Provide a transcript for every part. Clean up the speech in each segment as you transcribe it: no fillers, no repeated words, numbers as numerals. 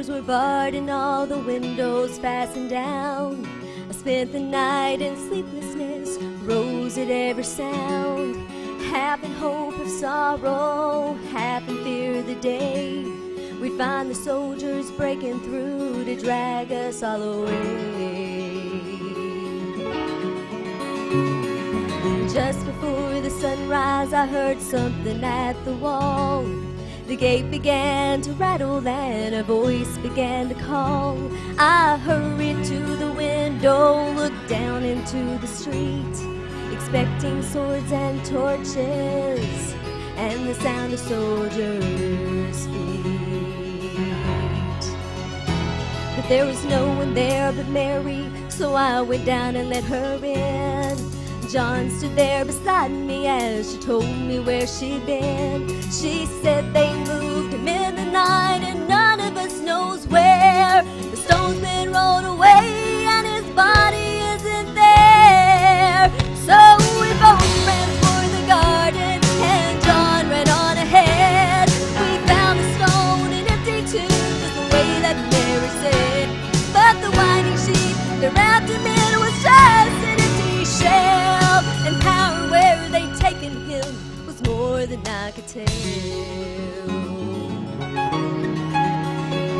doors were barred and all the windows fastened down. I spent the night in sleeplessness, rose at every sound, half in hope of sorrow, half in fear of the day we'd find the soldiers breaking through to drag us all away. Just before the sunrise, I heard something at the wall. The gate began to rattle and a voice began to call. I hurried to the window, looked down into the street, expecting swords and torches and the sound of soldiers' feet. But there was no one there but Mary, so I went down and let her in. John stood there beside me as she told me where she'd been. She said they moved him in the night and none of us knows where. The stone's been rolled away and his body isn't there. So we both ran for the garden and John ran on ahead. We found the stone an empty tomb, just the way that Mary said. But the winding sheet that wrapped him in was just an empty shell, and power where they'd taken him was more than I could tell.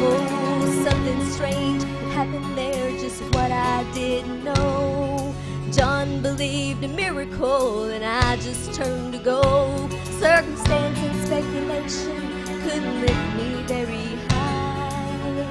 Oh, something strange had happened there, just what I didn't know. John believed a miracle and I just turned to go. Circumstance and speculation couldn't lift me very high,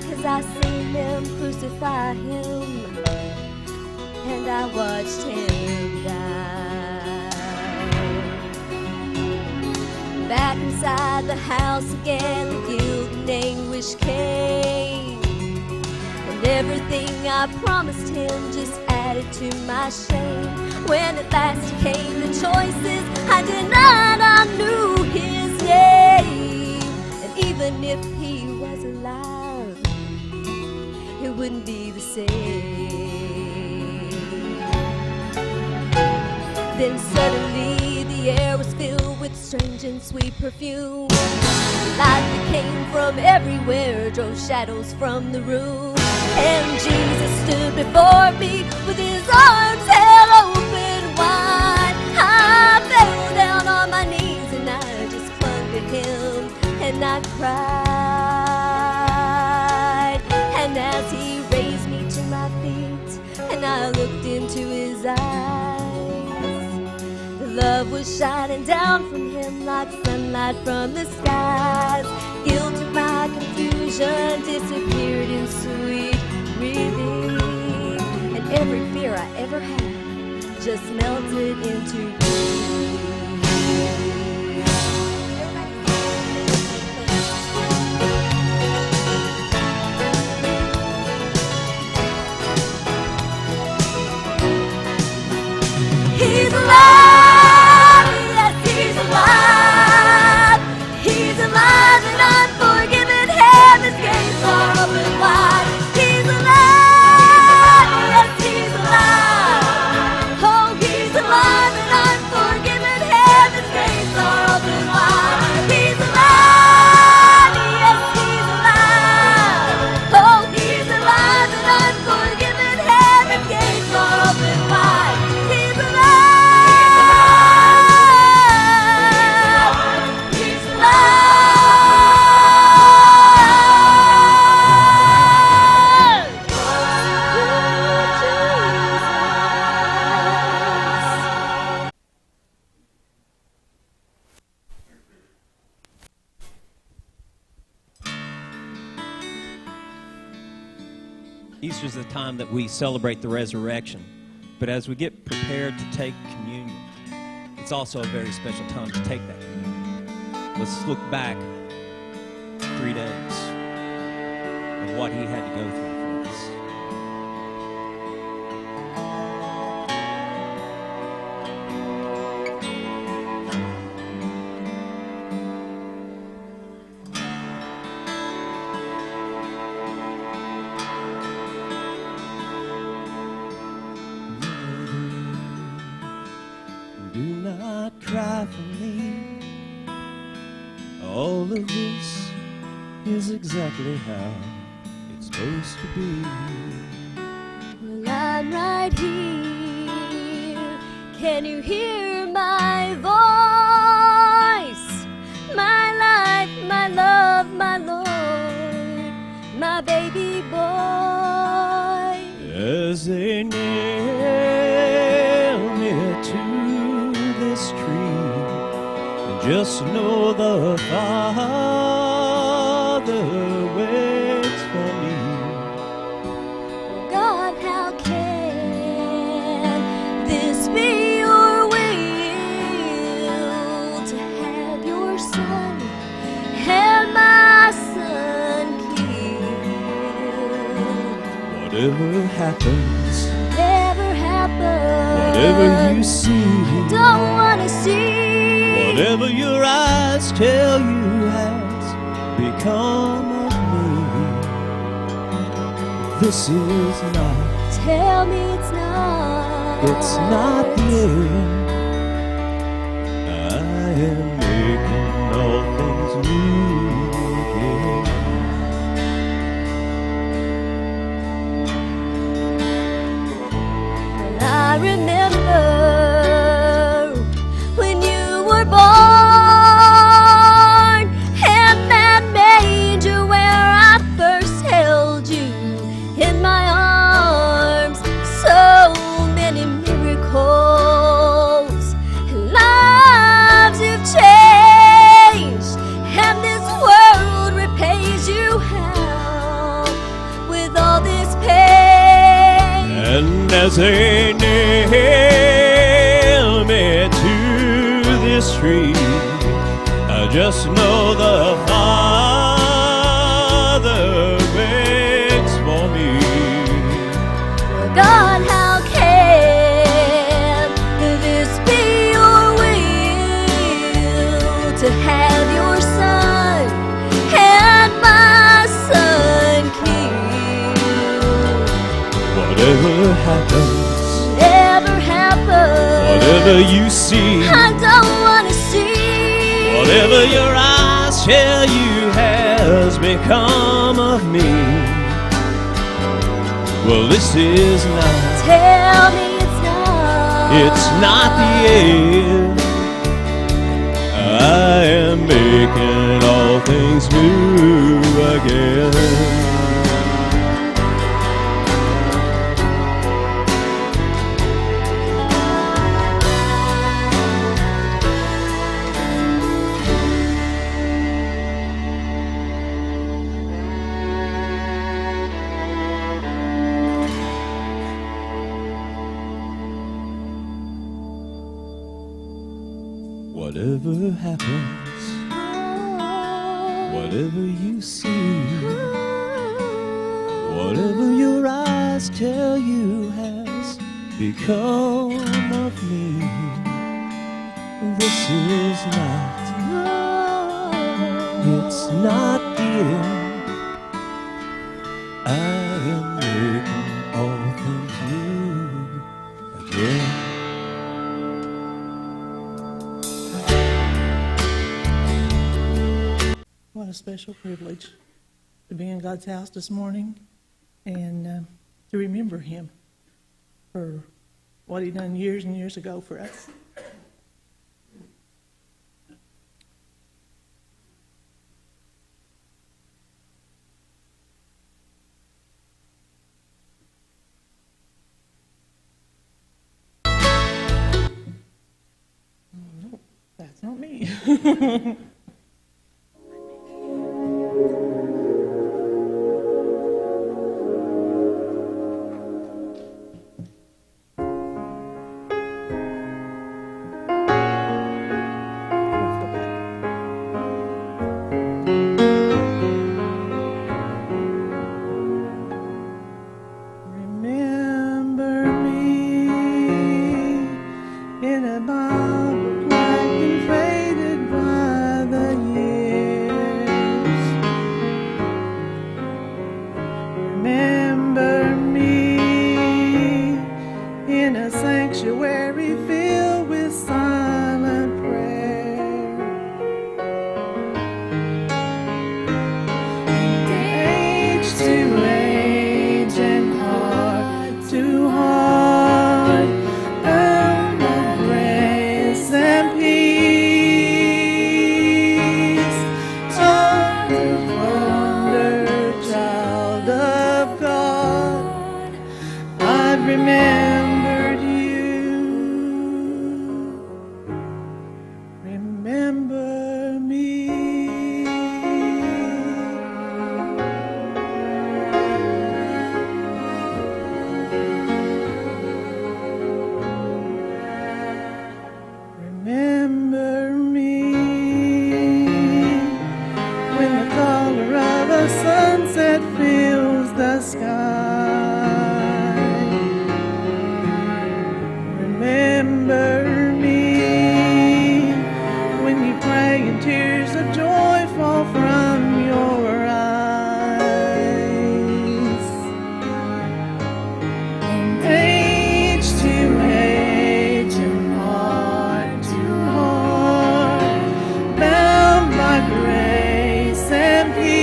'cause I seen them crucify him and I watched him die. Back inside the house again, the guilt and anguish came, and everything I promised him just added to my shame. When at last came the choices I denied, I knew his name, and even if he was alive, it wouldn't be the same. Then suddenly the air was filled with strange and sweet perfume. Light that came from everywhere drove shadows from the room, and Jesus stood before me with his arms held open wide. I fell down on my knees and I just clung to him and I cried. And as he raised me to my feet and I looked into his eyes, the love was shining down from him like sunlight from the skies. Guilt and my confusion disappeared in sweet relief, and every fear I ever had just melted into peace. He's alive, yes, he's alive. He's alive and I'm forgiven. Heaven's gates are open wide. He's alive, yes, he's alive. Oh, he's alive and I'm forgiven. Heaven's gates are open wide. He's alive, yes, he's alive. Oh, he's alive and I'm forgiven. Heaven's gates are open wide. He's alive. Easter's the time that we celebrate the resurrection, but as we get prepared to take communion, it's also a very special time to take that communion. Let's look back 3 days of what he had to go through for us. Do not cry for me. All of this is exactly how it's supposed to be. Well, I'm right here. Can you hear my voice? My life, my love, my Lord, my baby boy. As they nail me to this tree, and just know the Father waits for me. God, how can this be your will, to have your son and my son killed? Whatever happens, Whatever happens, whatever you see, don't want to see. whatever your eyes tell you has become of me, this is not, Tell me it's not. it's not the end. I am making all things new again. I remember when you were born, and that manger where I first held you in my arms. So many miracles and lives you've changed, and this world repays you how with all this pain. And as they nail me to this tree, I just know the Father waits for me. God, how can this be your will, to have your son and my son killed? Whatever happens, Whatever happens, whatever you see, I don't want to see. whatever your eyes tell you has become of me, well, this is not, Tell me it's not the end. I am making all things new again. Whatever happens, whatever you see, whatever your eyes tell you has become of me, this is not, it's not the end. I am making all things new again. What a special privilege to be in God's house this morning and to remember Him for what He done years and years ago for us. No, that's not me. Remember me in a Bible black and faded by the years. Remember me in a sanctuary filled with silent prayer. remembered you. Remember me. Remember me when the color of a sunset fills the sky. Remember me when you pray and tears of joy fall from your eyes. From age to age and heart to heart, bound by grace and peace,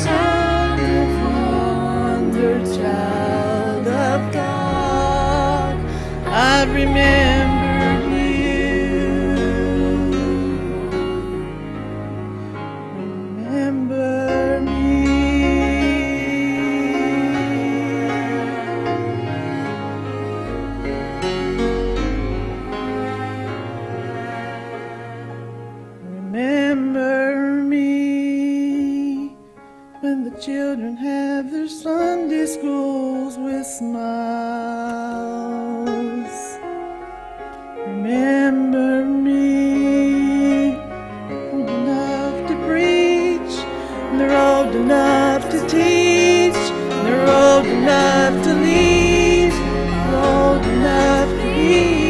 child of wonder, child of God, I remembered you. Remember me. Remember me when the children have their Sunday schools with smiles. Remember me, old enough to preach, and they're old enough to teach, and they're old enough to lead, they're old enough to hear.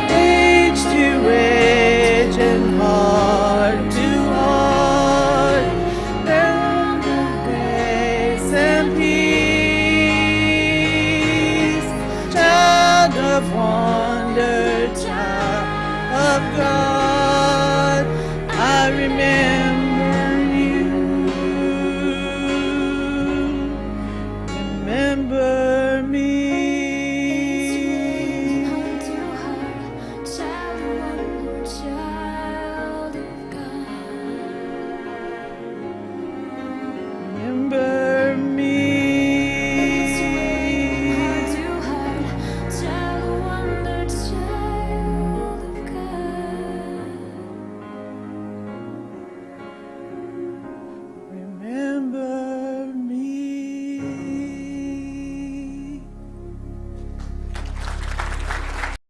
Age to age and heart to heart, bound in grace and peace, child of wonder, child of God, I remember